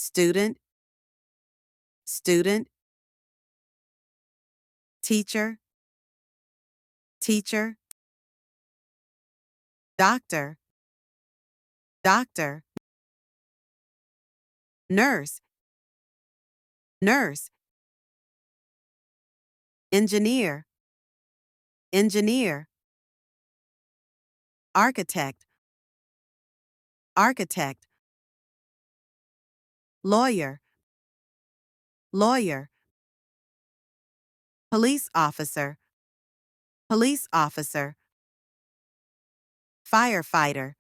student, student, teacher, teacher, doctor, doctor, nurse, nurse, engineer, engineer, architect, architect, lawyer, lawyer, police officer, police officer, firefighter,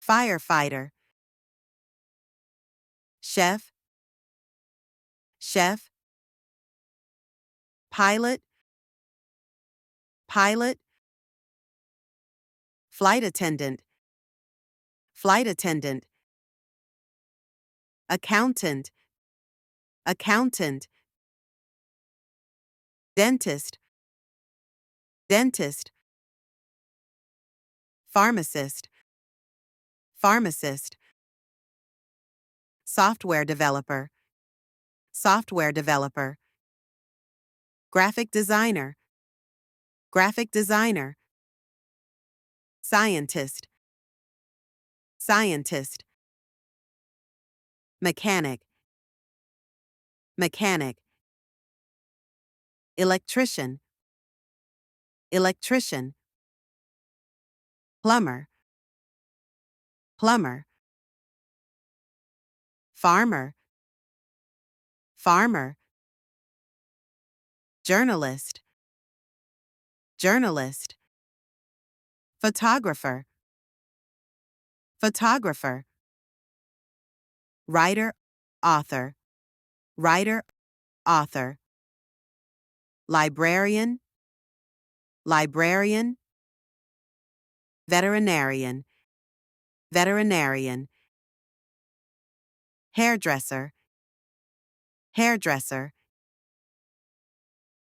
firefighter, chef, chef, pilot, pilot, flight attendant, flight attendant, accountant, accountant, dentist, dentist, pharmacist, pharmacist, software developer, software developer, graphic designer, graphic designer, scientist, scientist, mechanic, mechanic, electrician, electrician, plumber, plumber, farmer, farmer, journalist, journalist, photographer, photographer, writer, author, writer, author, librarian, librarian, veterinarian, veterinarian, hairdresser, hairdresser,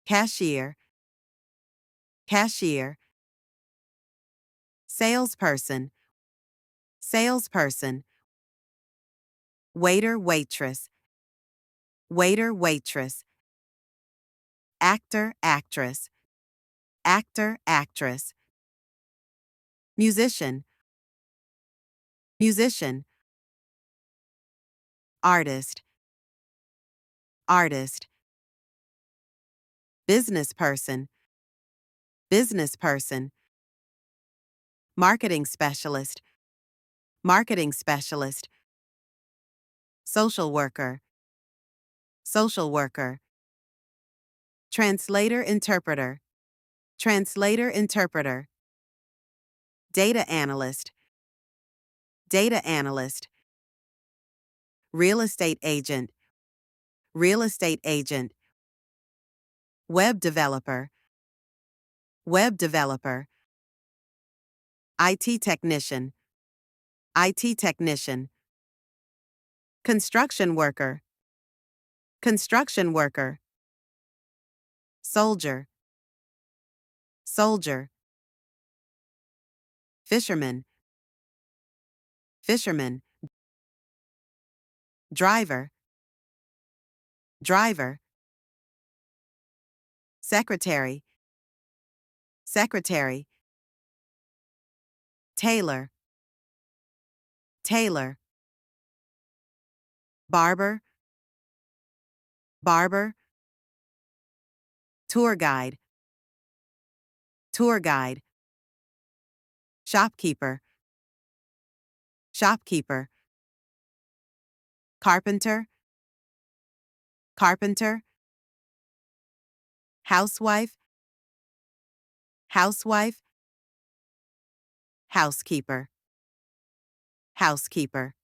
cashier, cashier, salesperson, salesperson, waiter, waitress, waiter, waitress, actor, actress, actor, actress, musician, musician, artist, artist, businessperson, businessperson, marketing specialist, marketing specialist, social worker, social worker, translator, interpreter, translator, interpreter, data analyst, data analyst, real estate agent, real estate agent, web developer, web developer, IT technician, IT technician, construction worker, construction worker, soldier, soldier, fisherman, fisherman, driver, driver, secretary, secretary, tailor, tailor, barber, barber, tour guide, tour guide, shopkeeper, shopkeeper, carpenter, carpenter, housewife, housewife, housekeeper, housekeeper.